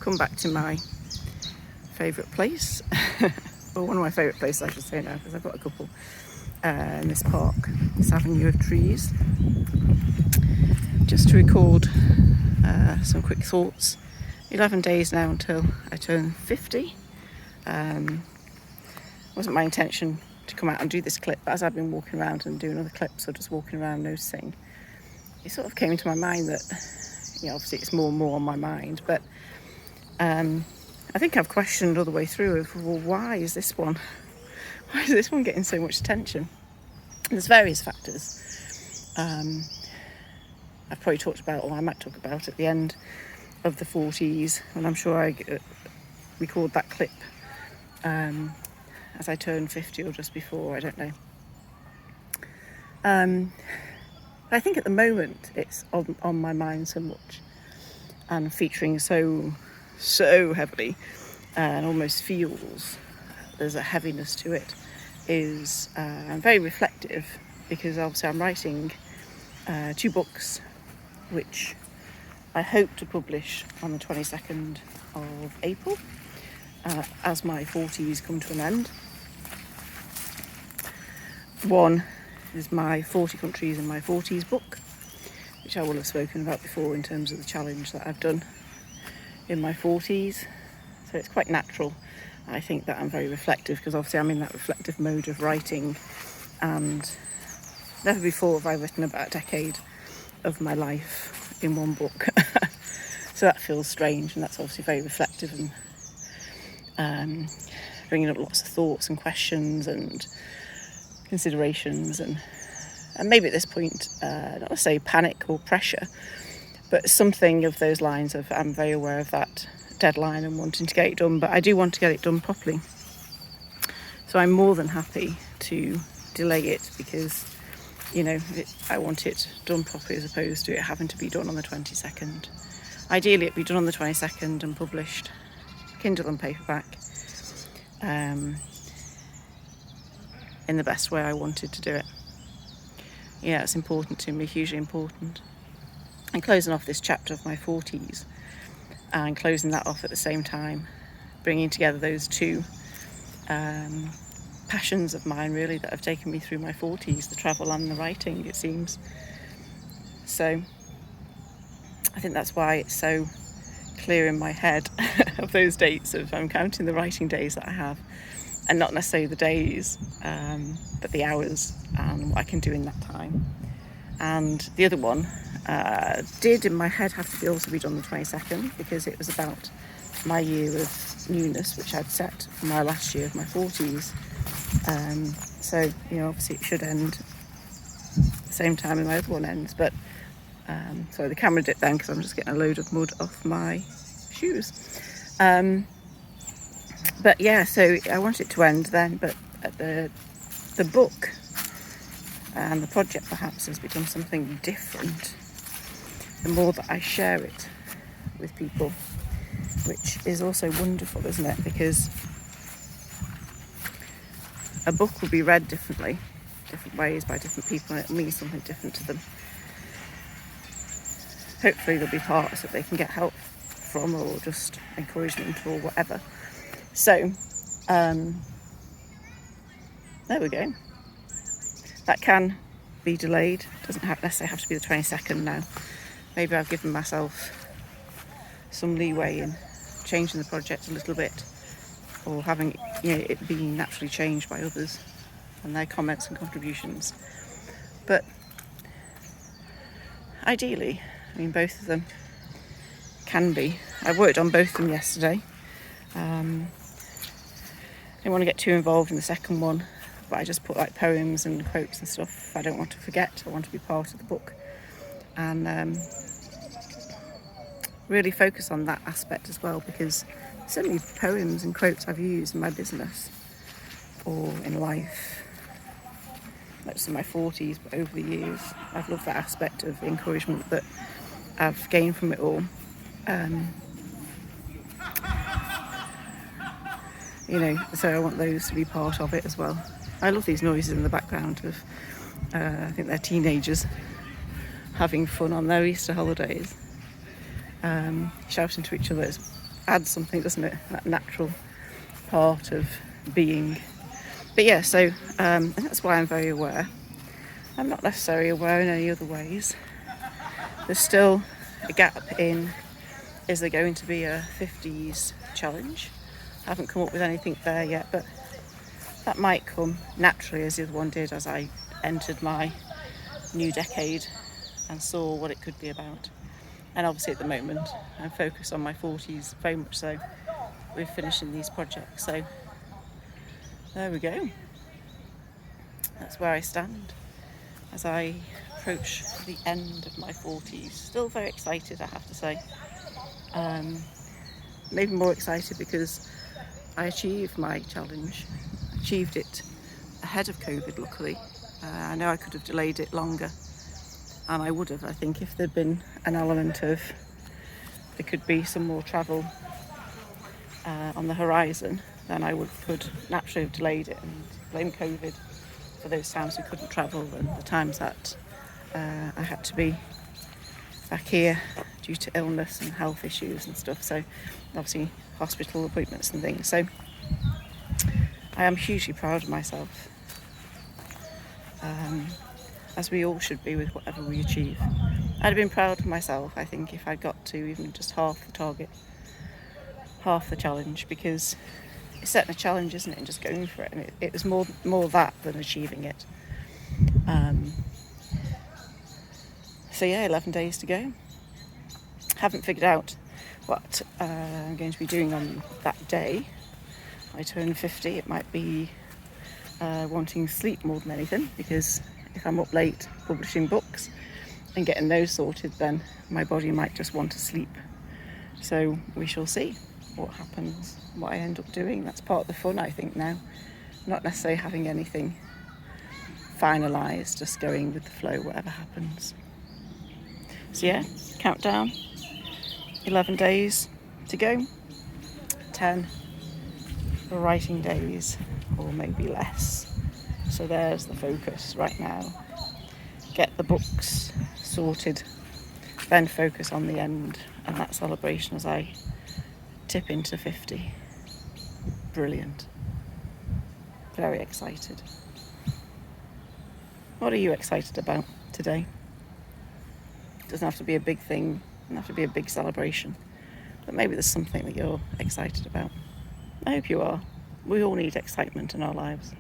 come back to my favourite place, or one of my favourite places I should say now, because I've got a couple, in this park, this avenue of trees, just to record some quick thoughts. 11 days now until I turn 50. It wasn't my intention to come out and do this clip, but as I've been walking around and doing other clips or just walking around noticing, it sort of came into my mind that, obviously it's more and more on my mind, but I think I've questioned all the way through of, well, why is this one getting so much attention? And there's various factors. I've probably talked about, or I might talk about at the end of the 40s, and I'm sure I record that clip as I turn 50 or just before, I don't know. I think at the moment it's on my mind so much and featuring so heavily, and almost feels there's a heaviness to it, is I'm very reflective, because obviously I'm writing 2 books which I hope to publish on the 22nd of April as my 40s come to an end. One is my 40 countries in my 40s book, which I will have spoken about before in terms of the challenge that I've done in my 40s. So it's quite natural, I think, that I'm very reflective, because obviously I'm in that reflective mode of writing, and never before have I written about a decade of my life in one book. So that feels strange, and that's obviously very reflective and bringing up lots of thoughts and questions and considerations, and maybe at this point, not to say panic or pressure, but something of those lines of, I'm very aware of that deadline and wanting to get it done, but I do want to get it done properly. So I'm more than happy to delay it, because I want it done properly, as opposed to it having to be done on the 22nd. Ideally it'd be done on the 22nd and published Kindle and paperback in the best way I wanted to do it. It's important to me, hugely important. And closing off this chapter of my 40s, and closing that off at the same time, bringing together those 2 passions of mine, really, that have taken me through my 40s, the travel and the writing, it seems. So I think that's why it's so clear in my head of those dates, of I'm counting the writing days that I have, and not necessarily the days, but the hours and what I can do in that time. And the other one did in my head have to also be done on the 22nd, because it was about my year of newness, which I'd set for my last year of my 40s. So obviously it should end the same time as my other one ends, but sorry, the camera dipped then because I'm just getting a load of mud off my shoes. But yeah, so I want it to end then, but the book and the project perhaps has become something different the more that I share it with people, which is also wonderful, isn't it? Because a book will be read differently, different ways by different people, and it means something different to them. Hopefully there'll be parts that they can get help from, or just encouragement or whatever. So there we go. That can be delayed. Doesn't necessarily have to be the 22nd now. Maybe I've given myself some leeway in changing the project a little bit, or having it being naturally changed by others and their comments and contributions. But ideally, both of them can be. I worked on both of them yesterday. I didn't want to get too involved in the second one, but I just put like poems and quotes and stuff I don't want to forget. I want to be part of the book, and really focus on that aspect as well, because certainly poems and quotes I've used in my business or in life, not just in my 40s, but over the years. I've loved that aspect of encouragement that I've gained from it all. So I want those to be part of it as well. I love these noises in the background of, I think they're teenagers having fun on their Easter holidays, shouting to each other. It's adds something, doesn't it? That natural part of being. But yeah, so that's why I'm very aware. I'm not necessarily aware in any other ways. There's still a gap in, is there going to be a 50s challenge? I haven't come up with anything there yet, but that might come naturally, as the other one did, as I entered my new decade and saw what it could be about. And obviously at the moment I'm focused on my 40s, very much so, with finishing these projects. So there we go. That's where I stand as I approach the end of my 40s. Still very excited, I have to say. Maybe more excited because I achieved my challenge. Achieved it ahead of COVID, luckily. I know I could have delayed it longer, and I would have, I think, if there'd been an element of there could be some more travel on the horizon, then I could naturally have delayed it and blame COVID for those times we couldn't travel and the times that I had to be back here due to illness and health issues and stuff. So obviously hospital appointments and things. So I am hugely proud of myself, as we all should be with whatever we achieve. I'd have been proud of myself, I think, if I got to even just half the target, half the challenge, because it's setting a challenge, isn't it, and just going for it. And it was more that than achieving it. So yeah, 11 days to go. Haven't figured out what I'm going to be doing on that day. I turn 50, it might be wanting sleep more than anything, because if I'm up late publishing books and getting those sorted, then my body might just want to sleep. So we shall see what happens, what I end up doing. That's part of the fun, I think, now. Not necessarily having anything finalised, just going with the flow, whatever happens. So yeah, countdown, 11 days to go, 10 writing days, or maybe less. So there's the focus right now. Get the books sorted, then focus on the end and that celebration as I tip into 50. Brilliant. Very excited. What are you excited about today? It doesn't have to be a big thing, doesn't have to be a big celebration, but maybe there's something that you're excited about. I hope you are. We all need excitement in our lives.